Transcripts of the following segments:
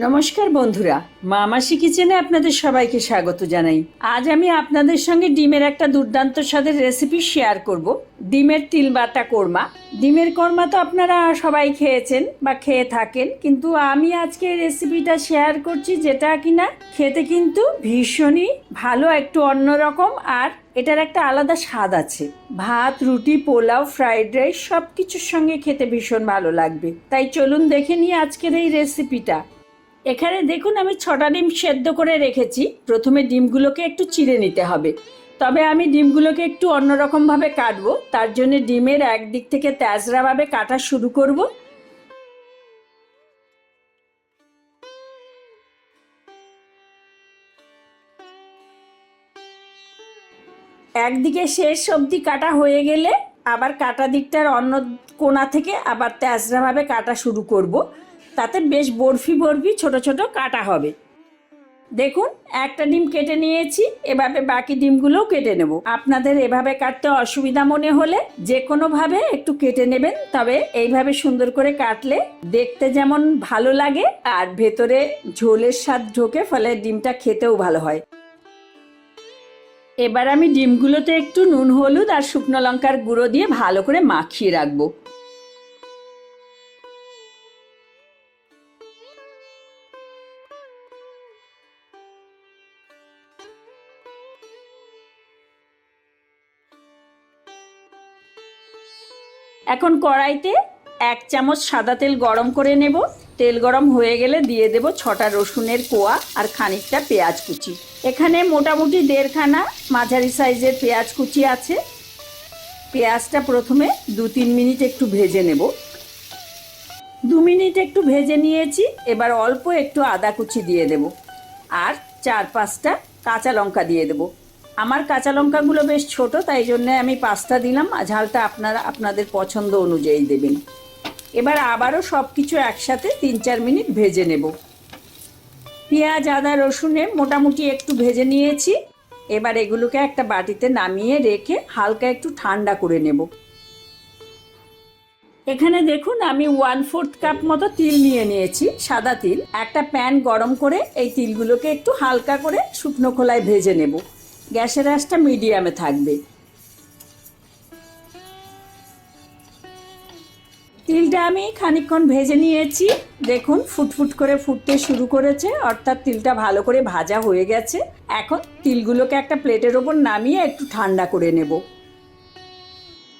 নমস্কার বন্ধুরা, মামাসি কিচেনে আপনাদের সবাইকে স্বাগত জানাই। আজ আমি আপনাদের সঙ্গে ডিমের একটা দুর্দান্ত স্বাদের রেসিপি শেয়ার করব। ডিমের তিল বাটা কোরমা। ডিমের কোরমা তো আপনারা সবাই খেয়েছেন বা খেয়ে থাকেন, কিন্তু আমি আজকে এই রেসিপিটা শেয়ার করছি যেটা কিনা খেতে কিন্তু ভীষণই ভালো, একটু অন্যরকম, আর এটার একটা আলাদা স্বাদ আছে। ভাত, রুটি, পোলাও, ফ্রাইড রাইস সব কিছুর সঙ্গে খেতে ভীষণ ভালো লাগবে। তাই চলুন দেখে নিই আজকের এই রেসিপিটা। এখানে দেখুন আমি 6টা ডিম সেদ্ধ করে রেখেছি। প্রথমে ডিমগুলোকে একটু চিড়ে নিতে হবে, তবে আমি ডিমগুলোকে একটু অন্যরকমভাবে কাটবো। তার জন্য ডিমের একদিক থেকে তেজরাভাবে কাটা শুরু করব। একদিকে শেষ অবধি কাটা হয়ে গেলে আবার কাটা দিকটার অন্য কোণা থেকে আবার তেজরাভাবে কাটা শুরু করব। তাতে বেশ বরফি বরফি ছোট ছোট কাটা হবে। দেখুন একটা ডিম কেটে নিয়েছি, এভাবে বাকি ডিমগুলোও কেটে নেব। আপনাদের এভাবে কাটতে অসুবিধা মনে হলে যে কোনোভাবে একটু কেটে নেবেন, তবে এইভাবে সুন্দর করে কাটলে দেখতে যেমন ভালো লাগে আর ভেতরে ঝোলের স্বাদ ঢোকে, ফলে ডিমটা খেতেও ভালো হয়। এবার আমি ডিমগুলোতে একটু নুন, হলুদ আর শুকনো লঙ্কার গুঁড়ো দিয়ে ভালো করে মাখিয়ে রাখবো। এখন কড়াইতে 1 চামচ সাদা তেল গরম করে নেব। তেল গরম হয়ে গেলে দিয়ে দেব 6টা রসুনের কোয়া আর খানিকটা পেঁয়াজ কুচি। এখানে মোটামুটি 1.5খানা মাঝারি সাইজের পেঁয়াজ কুচি আছে। পেঁয়াজটা প্রথমে 2-3 মিনিট একটু ভেজে নেব। 2 মিনিট একটু ভেজে নিয়েছি। এবার অল্প একটু আদা কুচি দিয়ে দেব আর 4-5টা কাঁচা লঙ্কা দিয়ে দেব। আমার কাঁচা লঙ্কাগুলো বেশ ছোট, তাই জন্যে আমি 5টা দিলাম। ঝালটা আপনারা আপনাদের পছন্দ অনুযায়ী দেবেন। এবার আবারও সব কিছু একসাথে 3-4 মিনিট ভেজে নেব। পেঁয়াজ, আদা, রসুনে মোটামুটি একটু ভেজে নিয়েছি। এবার এগুলোকে একটা বাটিতে নামিয়ে রেখে হালকা একটু ঠান্ডা করে নেব। এখানে দেখুন আমি 1/4 কাপ মতো তিল নিয়ে নিয়েছি, সাদা তিল। একটা প্যান গরম করে এই তিলগুলোকে একটু হালকা করে শুকনো খোলায় ভেজে নেব। গ্যাসের আঁচটা মিডিয়ামে থাকবে। তিলটা আমি খানিকক্ষণ ভেজে নিয়েছি। দেখুন ফুটফুট করে ফুটতে শুরু করেছে, অর্থাৎ তিলটা ভালো করে ভাজা হয়ে গেছে। এখন তিলগুলোকে একটা প্লেটের ওপর নামিয়ে একটু ঠান্ডা করে নেব।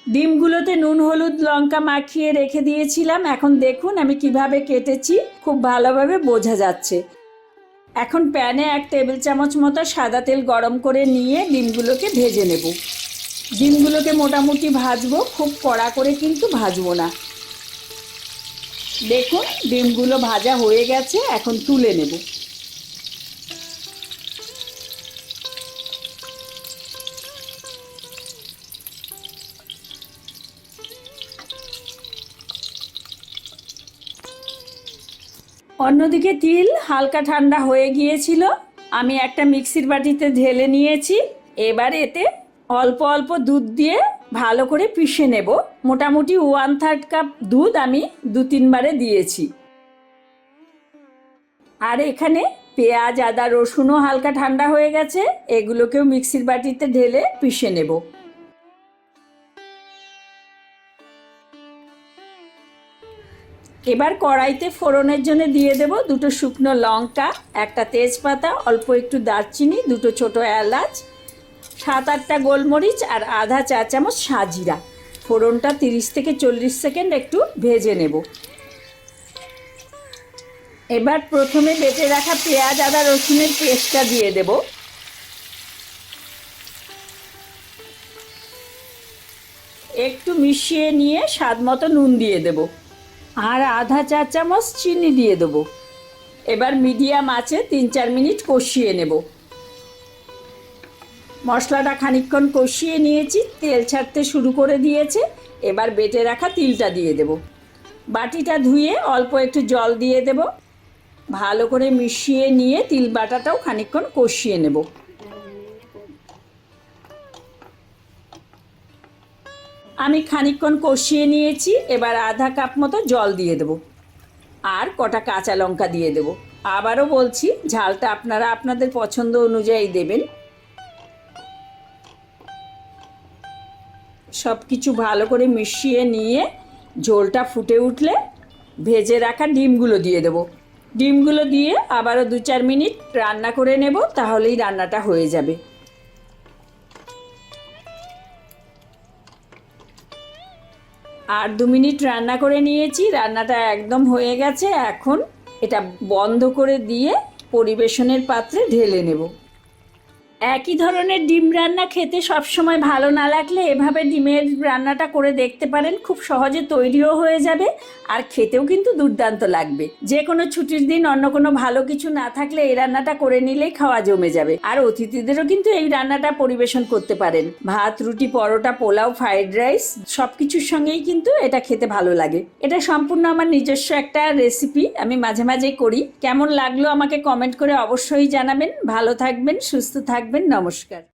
ডিমগুলোতে নুন, হলুদ, লঙ্কা মাখিয়ে রেখে দিয়েছিলাম। এখন দেখুন আমি কিভাবে কেটেছি, খুব ভালোভাবে বোঝা যাচ্ছে। এখন প্যানে 1 টেবিল চামচ মতো সাদা তেল গরম করে নিয়ে ডিমগুলোকে ভেজে নেব। ডিমগুলোকে মোটামুটি ভাজবো, খুব কড়া করে কিন্তু ভাজবো না। দেখুন ডিমগুলো ভাজা হয়ে গেছে, এখন তুলে নেব। অন্যদিকে তিল হালকা ঠান্ডা হয়ে গিয়েছিল, আমি একটা মিক্সির বাটিতে ঢেলে নিয়েছি। এবার এতে অল্প অল্প দুধ দিয়ে ভালো করে পিষে নেব। মোটামুটি 1/3 কাপ দুধ আমি 2-3 বারে দিয়েছি। আর এখানে পেঁয়াজ, আদা, রসুনও হালকা ঠান্ডা হয়ে গেছে, এগুলোকেও মিক্সির বাটিতে ঢেলে পিষে নেব। এবার কড়াইতে ফোড়নের জন্য দিয়ে দেব 2টো শুকনো লঙ্কা, একটা তেজপাতা, অল্প একটু দারচিনি, 2টো ছোট এলাচ, 7-8টা গোলমরিচ আর আধা চা চামচ সাজিরা। ফোড়নটা 30 থেকে 40 সেকেন্ড একটু ভেজে নেব। এবার প্রথমে বেটে রাখা পেঁয়াজ, আদা, রসুনের পেস্টটা দিয়ে দেব। একটু মিশিয়ে নিয়ে স্বাদ মতো নুন দিয়ে দেব আর আধা চা চামচ চিনি দিয়ে দেবো। এবার মিডিয়াম আঁচে 3-4 মিনিট কষিয়ে নেব। মশলাটা খানিকক্ষণ কষিয়ে নিয়েছি, তেল ছাড়তে শুরু করে দিয়েছে। এবার বেটে রাখা তিলটা দিয়ে দেব। বাটিটা ধুয়ে অল্প একটু জল দিয়ে দেব। ভালো করে মিশিয়ে নিয়ে তিল বাটাটাও খানিকক্ষণ কষিয়ে নেব। আমি খানিকক্ষণ কষিয়ে নিয়েছি। এবার আধা কাপ মতো জল দিয়ে দেব আর কটা কাঁচা লঙ্কা দিয়ে দেব। আবারও বলছি, ঝালটা আপনারা আপনাদের পছন্দ অনুযায়ী দেবেন। সব কিছু ভালো করে মিশিয়ে নিয়ে ঝোলটা ফুটে উঠলে ভেজে রাখা ডিমগুলো দিয়ে দেবো। ডিমগুলো দিয়ে আবারও 2-4 মিনিট রান্না করে নেব, তাহলেই রান্নাটা হয়ে যাবে। আর 2 মিনিট রান্না করে নিয়েছি, রান্নাটা একদম হয়ে গেছে। এখন এটা বন্ধ করে দিয়ে পরিবেশনের পাত্রে ঢেলে নেব। একই ধরনের ডিম রান্না খেতে সবসময় ভালো না লাগলে এভাবে ডিমের রান্নাটা করে দেখতে পারেন, খুব সহজে তৈরিও হয়ে যাবে আর খেতেও কিন্তু দুর্দান্ত লাগবে। যে কোনো ছুটির দিন অন্য কোনো ভালো কিছু না থাকলে এই রান্নাটা করে নিলেই খাওয়া জমে যাবে। আর অতিথিদেরও কিন্তু এই রান্নাটা পরিবেশন করতে পারেন। ভাত, রুটি, পরোটা, পোলাও, ফ্রাইড রাইস সব কিছুর সঙ্গেই কিন্তু এটা খেতে ভালো লাগে। এটা সম্পূর্ণ আমার নিজস্ব একটা রেসিপি, আমি মাঝে মাঝে করি। কেমন লাগলো আমাকে কমেন্ট করে অবশ্যই জানাবেন। ভালো থাকবেন, সুস্থ থাকবেন। নমস্কার।